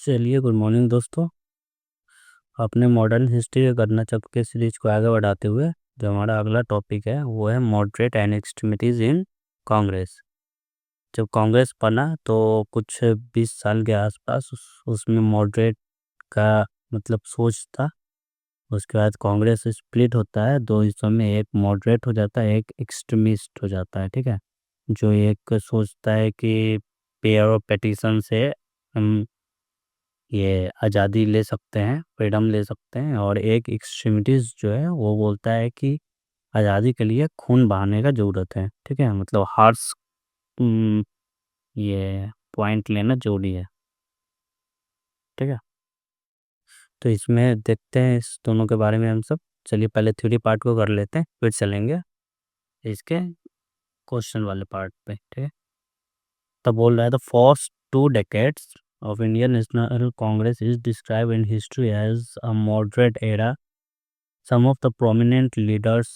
चलिए, good morning दोस्तों। अपने मॉडर्न हिस्ट्री के गणना चक्र के सीरीज को आगे बढ़ाते हुए जो हमारा अगला टॉपिक है वो है मॉडरेट एंड एक्सट्रीमिटीज इन कांग्रेस। जब कांग्रेस बना तो कुछ 20 साल के आसपास उसमें मॉडरेट का मतलब सोच था। उसके बाद कांग्रेस स्प्लिट होता है दो हिस्सों में, एक मॉडरेट हो जाता है, एक एक्सट्रीमिस्ट हो जाता है। ठीक है, जो एक सोचता है कि पेयर ऑफ पेटिशन से हम ये आज़ादी ले सकते हैं, फ्रीडम ले सकते हैं, और एक एक्सट्रीमिटीज जो है वो बोलता है कि आज़ादी के लिए खून बहाने का ज़रूरत है। ठीक है, मतलब हार्श ये पॉइंट लेना जरूरी है। ठीक है, तो इसमें देखते हैं इस दोनों के बारे में हम सब। चलिए पहले थ्योरी पार्ट को कर लेते हैं, फिर चलेंगे इसके क्वेश्चन वाले पार्ट पे। ठीक है, तब बोल रहा है the first 2 decades of Indian National Congress is described in history as a moderate era. Some of the prominent leaders,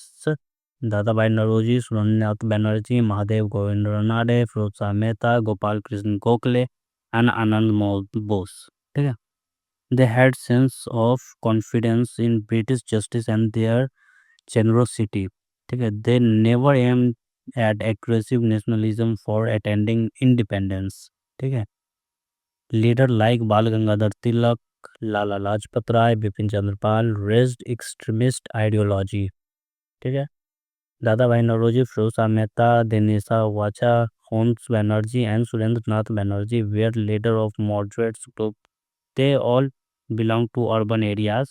Dadabhai Naoroji, Surendra Banerjee, Mahadev Govind Ranade, Firoz Mehta, Gopal Krishna Gokhale, and Anand Mohan Bose. ठीक है, they had sense of confidence in British justice and their generosity. ठीक है, they never aimed at aggressive nationalism for attending independence. ठीक है, leader like Bal Gangadhar Tilak, Lala Lajpat Rai, Bipin Chandra Pal raised extremist ideology. ठीक है, Dada Bhai Naoroji, Firoz Mehta, Dinshaw Wacha, Womesh Banerjee and Surendra Nath Banerjee were leader of moderates group. They all belong to urban areas.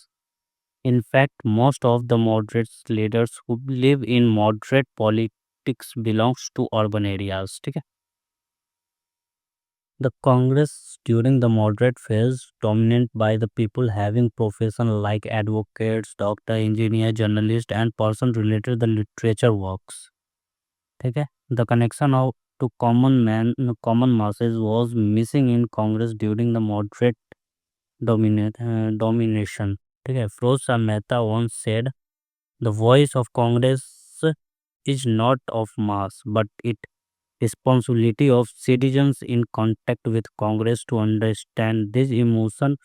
In fact, most of the moderates leaders who live in moderate politics belongs to urban areas. ठीक है, the Congress during the moderate phase dominated by the people having profession like advocates, doctor, engineer, journalist, and person related the literature works. ठीक है, the connection of to common masses was missing in Congress during the moderate domination. ठीक है, Firoz Shah Mehta once said, the voice of Congress is not of mass, but it responsibility of citizens in contact with Congress to understand this emotion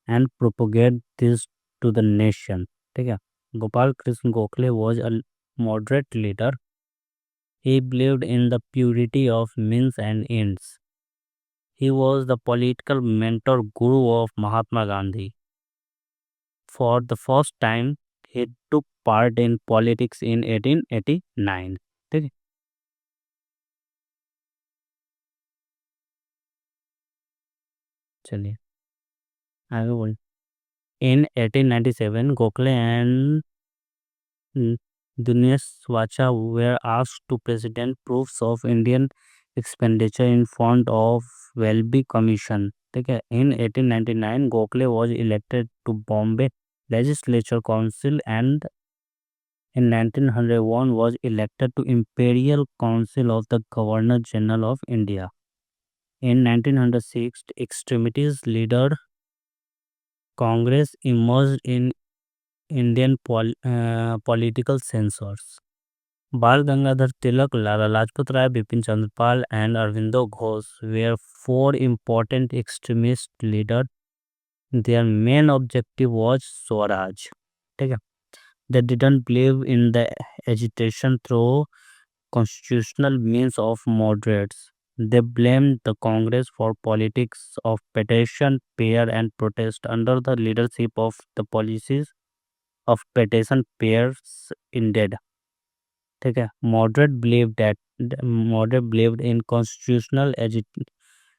and propagate this to the nation. ठीक है, Gopal Krishna Gokhale was a moderate leader. He believed in the purity of means and ends. He was the political mentor guru of Mahatma Gandhi. For the first time, he took part in politics in 1889. ठीक है, चलिए आगे बोल. In 1897, Gokhale and Dinesh Wacha were asked to present proofs of Indian expenditure in front of Welby Commission. ठीक है, in 1899, Gokhale was elected to Bombay Legislature Council and in 1901 was elected to Imperial Council of the Governor General of India. In 1906, extremities leader Congress emerged in Indian political censors. Bal Gangadhar Tilak, Lala Lajpat Rai, Bipin Chandrapal, and Arvindo Ghosh were four important extremist leaders. Their main objective was Swaraj. ठीक है, they didn't believe in the agitation through constitutional means of moderates. They blamed the Congress for politics of petition, prayer, and protest under the leadership of the policies of petition pairs indeed. ठीक है, moderate believed in constitutional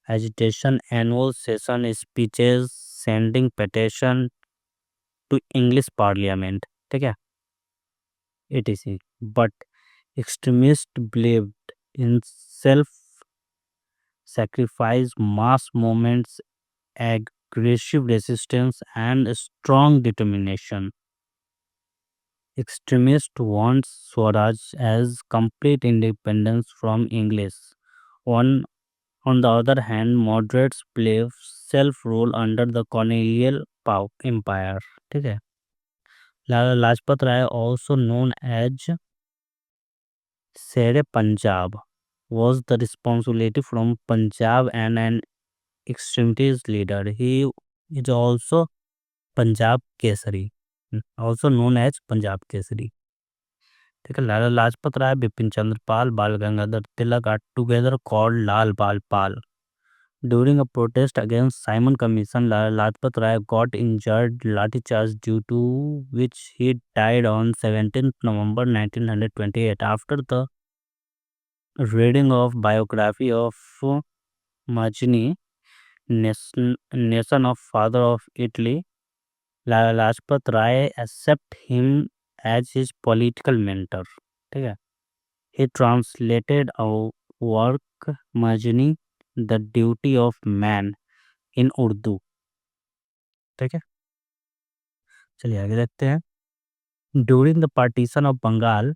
agitation, annual session speeches, sending petition to English Parliament. ठीक है, etc. But extremists believed in self-sacrifice, mass movements, aggressive resistance, and strong determination. Extremists want Swaraj as complete independence from English. On, on the other hand, moderates believe self-rule under the colonial empire. ठीक है, लाला लाजपत राय, also known as Shere Punjab, was the responsibility from Punjab and an extremist leader. He is also Punjab Kesari, also known as Punjab Kesari. ठीक है, Lala Lajpat Rai, Bipin Chandra Pal, Bal Gangadhar Tilak are together called Lal Bal Pal. During a protest against Simon Commission, Lajpat Rai got injured lathi charge, due to which he died on 17th November 1928. After the reading of biography of Majni, nation of father of Italy, Lajpat Rai accepted him as his political mentor. ठीक है, he translated a work Majni, The Duty of Man, in Urdu। ठीक है, चलिए आगे देखते हैं। During the partition of Bengal,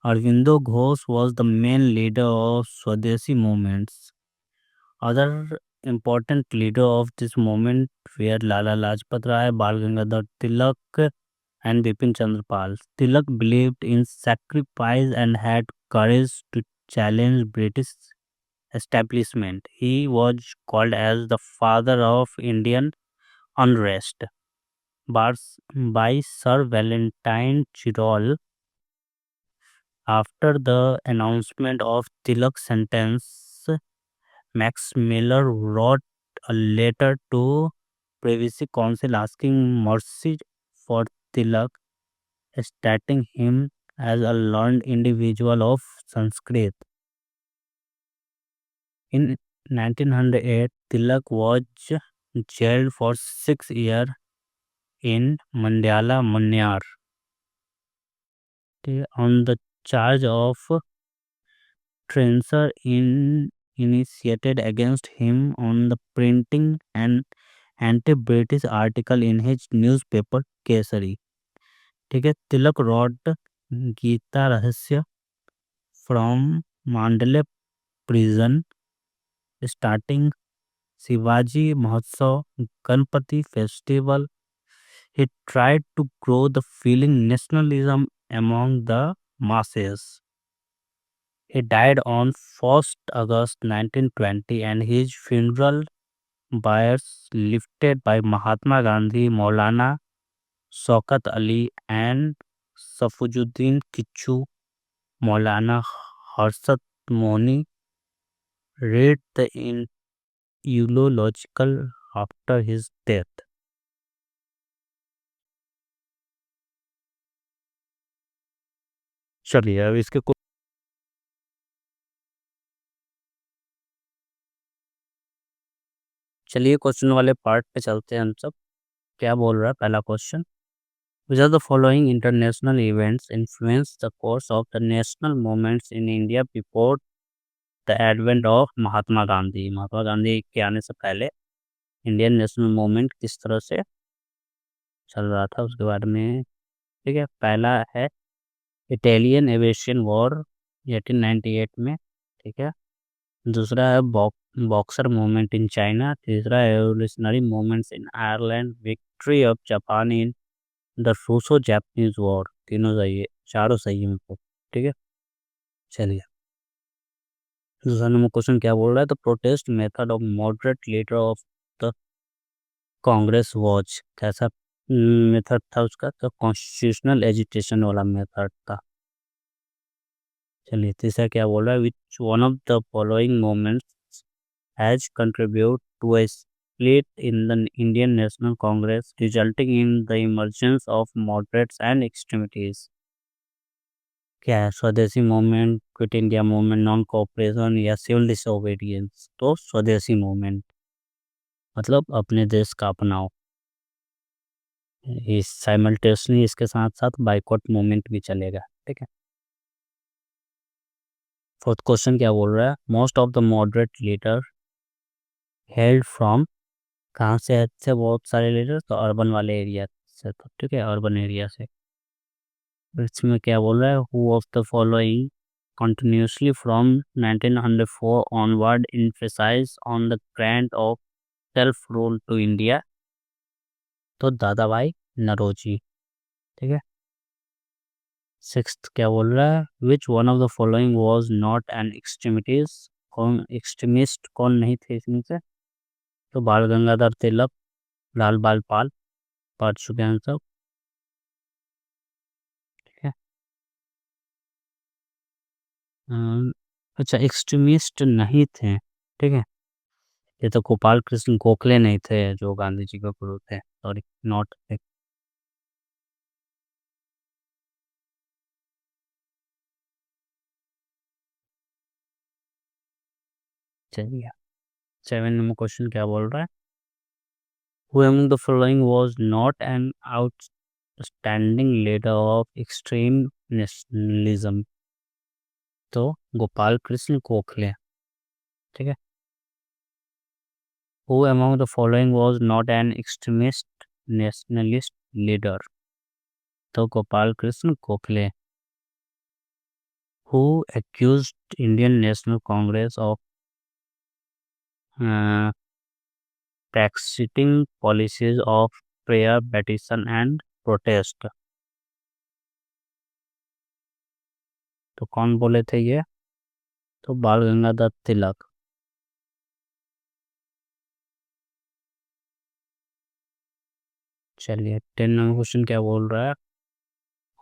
Aurobindo Ghosh was the main leader of Swadeshi movements. Other important leader of this movement were Lala Lajpat Rai, Bal Gangadhar Tilak, and Bipin Chandra Pal. Tilak believed in sacrifice and had courage to challenge British establishment. He was called as the father of Indian unrest by Sir Valentine Chirol. After the announcement of Tilak's sentence, Max Miller wrote a letter to Privacy Council asking mercy for Tilak, stating him as a learned individual of Sanskrit. In 1908, Tilak was jailed for 6 years in Mandala Manyar on the charge of censure initiated against him on the printing an anti-British article in his newspaper Kesari। ठीक है, तिलक wrote Gita रहस्य from Mandalay prison, starting Shivaji Mahotsav, Ganpati festival. He tried to grow the feeling nationalism among the masses. He died on 1st August 1920, and his funeral biers lifted by Mahatma Gandhi, Maulana Shaukat Ali, and Safujuddin Kichu, Maulana Harsat Mohni read the eulogical after his death। चलिए अब इसके चलिए question वाले part पे चलते हैं हम सब। क्या बोल रहा है पहला question? Which of the following international events influenced the course of the national movements in India before the advent of Mahatma Gandhi? Mahatma Gandhi के आने से पहले इंडियन नेशनल मूवमेंट किस तरह से चल रहा था उसके बारे में। ठीक है, पहला है इटालियन एविएशन वॉर 1898 में। ठीक है, दूसरा है बॉक्सर मूवमेंट इन चाइना। तीसरा है revolutionary movements in Ireland, victory of Japan in the Russo Japanese war. तीनों सही है, चारों सही है मेरे को। ठीक है, चलिए दूसरा नंबर क्वेश्चन क्या बोल रहा है? The protest method of moderate leader of the Congress watch. कैसा मेथड था उसका? तो कॉन्स्टिट्यूशनल एजिटेशन वाला मेथड था। चलिए तीसरा क्या बोल रहा है? Which one of the following movements has contribute to a split in the Indian National Congress, resulting in the emergence of moderates and extremities। क्या है? स्वदेशी movement, quit India movement, non cooperation या सिविल डिसोबीडियंस? तो स्वदेशी movement मतलब अपने देश का अपनाओ। इस साइमल्टेनियसली इसके साथ साथ बाइकॉट मूवमेंट भी चलेगा। ठीक है, फोर्थ क्वेश्चन क्या बोल रहा है? Most of the moderate leader held from, कहाँ से है बहुत सारे लीडर? तो अर्बन वाले एरिया से। तो ठीक है, अर्बन एरिया से। इसमें क्या बोल रहा है? Who of the following continuously from 1904 onward emphasize on the grant of self rule to India? तो दादा भाई नरोजी। ठीक है, सिक्स्थ क्या बोल रहा है? Which one of the following was not an extremities? कौन एक्सट्रीमिस्ट कौन नहीं थे इसमें से? तो बाल गंगाधर तिलक, लाल बाल पाल पढ़ चुके हैं हम सब। ठीक है। अच्छा, एक्सट्रीमिस्ट नहीं थे। ठीक है। ये तो गोपाल कृष्ण गोखले नहीं थे जो गांधी जी के गुरु थे, सॉरी, नॉट। चलिए, 7 नंबर क्वेश्चन क्या बोल रहा है? Who among the following was not an outstanding leader of extreme nationalism? तो गोपाल कृष्ण गोखले। ठीक है। Who among the following was not an extremist nationalist leader? तो Gopal Krishna Gokhale. Who accused Indian National Congress of uh, practicing policies of prayer, petition and protest? तो कौन बोले थे ये? तो बाल गंगाधर तिलक। चलिए, 10 नंबर क्वेश्चन क्या बोल रहा है?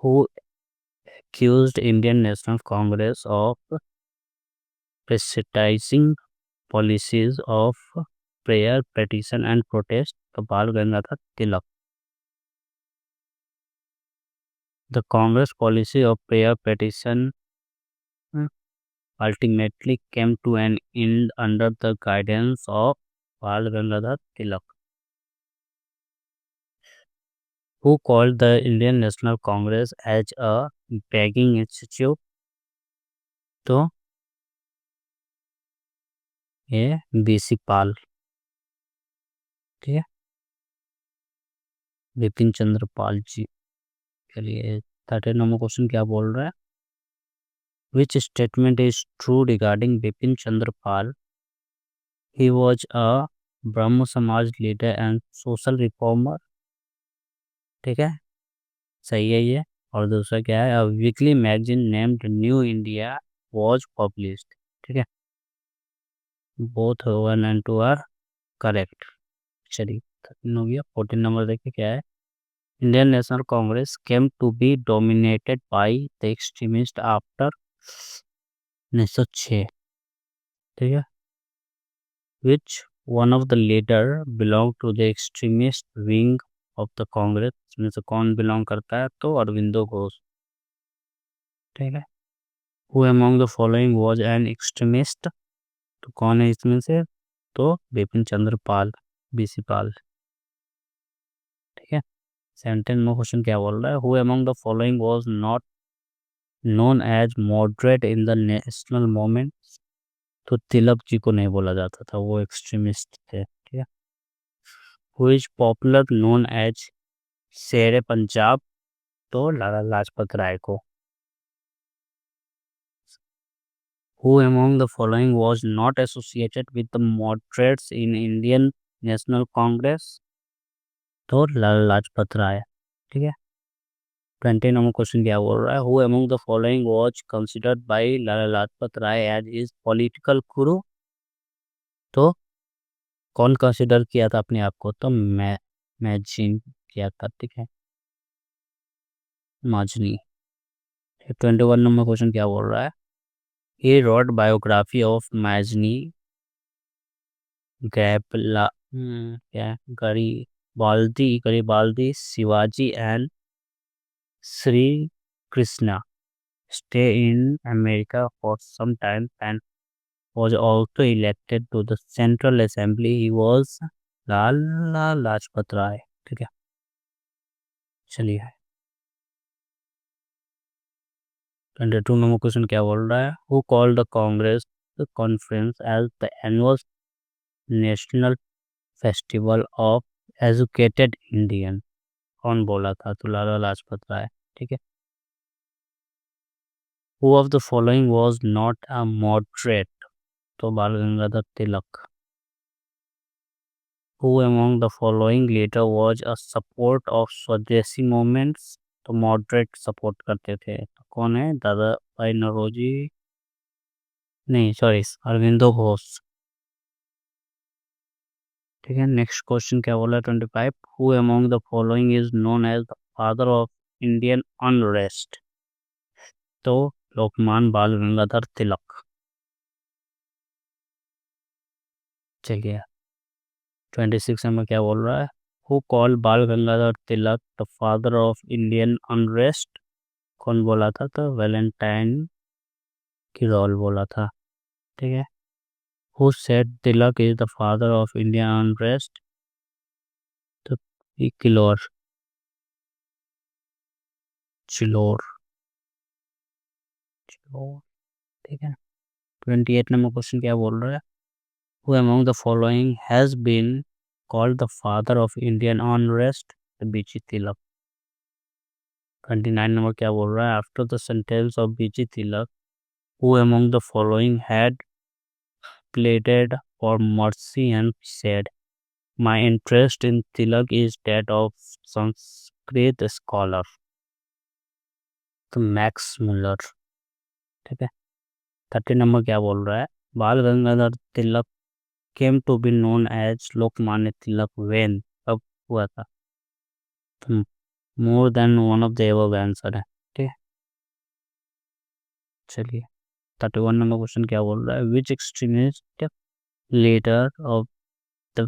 Who accused Indian National Congress of practicing policies of prayer, petition and protest? तो बाल गंगाधर तिलक। The Congress policy of prayer, petition ultimately came to an end under the guidance of Bal Gangadhar Tilak, who called the Indian National Congress as a begging institute. तो ये BC पाल। ठीक है। बिपिन चंद्र पाल जी। चलिए, 13 number question क्या बोल रहा है? Which statement is true regarding Bipin Chandra Pal? He was a Brahmo Samaj leader and social reformer. ठीक है, सही है ये। और दूसरा क्या है? A weekly magazine named New India was published. ठीक है। Both 1 and 2 are correct. चलिए, 13 हो गया। 14 नंबर देखिए क्या है? Indian National Congress came to be dominated by the extremists after 1906। ठीक है। Which one of the leader belonged to the extremist wing of the Congress? इसमें से कौन बिलोंग करता है? तो अरविंदो घोष। ठीक है। Who among the following was an extremist? तो कौन है इसमें से? तो बिपिन चंद्र पाल, बीसी पाल। ठीक है। 17 में क्वेश्चन क्या बोल रहा है? Who among the following was not known as moderate in the national movement? तो तिलक जी को नहीं बोला जाता था, वो एक्सट्रीमिस्ट थे। ठीक है। Who is popular known as शेर पंजाब? तो लाला लाजपत राय को। Who among the following was not associated with the moderates in Indian National Congress? तो लाला लाजपत राय। ठीक है। 20 नंबर क्वेश्चन क्या बोल रहा है? Who among the following was considered by Lala Lajpat Rai as his political guru? तो कौन कंसिडर किया था अपने आप को? तो मैजिन किया था। ठीक है, माजनी। 21 नंबर क्वेश्चन क्या बोल रहा है? He wrote biography of Majni Gapla, क्या Garibaldi, Shivaji and Sri Krishna stay in America for some time and was also elected to the Central Assembly. He was लाला लाजपत राय। ठीक है। चलिए, 22 नंबर क्वेश्चन क्या बोल रहा है? Who called the Congress conference as the annual national festival of educated Indian? कौन बोला था? तो लाला लाजपत राय। ठीक है। Who of the following was not a moderate? तो बाल गंगाधर तिलक। Who among the following later was a support of स्वदेशी movements? तो मॉडरेट सपोर्ट करते थे। तो कौन है? दादा भाई नौरोजी, नहीं सॉरी, अरविंदो घोष। ठीक है। नेक्स्ट क्वेश्चन क्या बोला 25, who among the following is known as the father of Indian unrest? तो लोकमान बाल गंगाधर तिलक। चलिए 26 में क्या बोल रहा है, who call Bal Gangadhar Tilak the father of Indian unrest? कौन बोला था? तो वैलेंटाइन किरोल बोला था। ठीक है। Who said Tilak is the father of Indian unrest? तो किलोर, चिलोर, चिलोर। ठीक है। 28 नंबर क्वेश्चन क्या बोल रहा है, who among the following has been called the father of Indian unrest? बीची तिलक। 29 नंबर क्या बोल रहा है, आफ्टर द सेंटेंस ऑफ बीची Tilak who among the following had pleaded for mercy and said, my interest in Tilak is that of Sanskrit scholar? तो Max Muller. ठीक है। 30 number क्या बोल रहा है, Bal Gangadhar Tilak came to be known as Lokmanya Tilak when? कब हुआ था? तो more than one of the above answer है। ठीक है। चलिए 31 नंबर क्वेश्चन क्या बोल रहा है, which extremist leader of the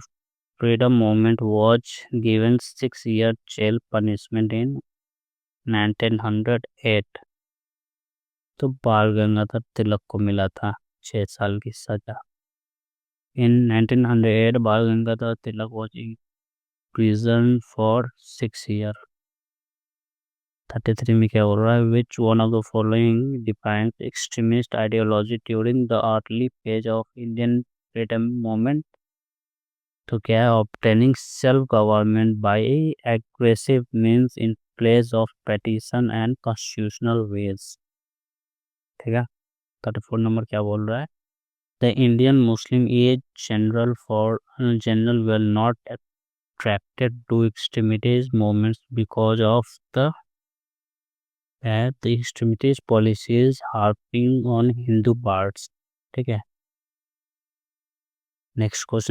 freedom movement was given 6 year jail punishment in 1908? तो बाल गंगाधर तिलक को मिला था 6 साल की सजा। इन 1908 बाल गंगाधर तिलक was in prison for 6 year। 33 में क्या बोल रहा है, which one of the following defines extremist ideology during the early phase of Indian freedom movement? तो क्या है, obtaining self government by aggressive means in place of petition and constitutional ways। ठीक है। 34 नंबर क्या बोल रहा है, the Indian Muslim as general will not attracted to extremist movements because of the extremist policies harping on Hindu birds। ठीक है। Next question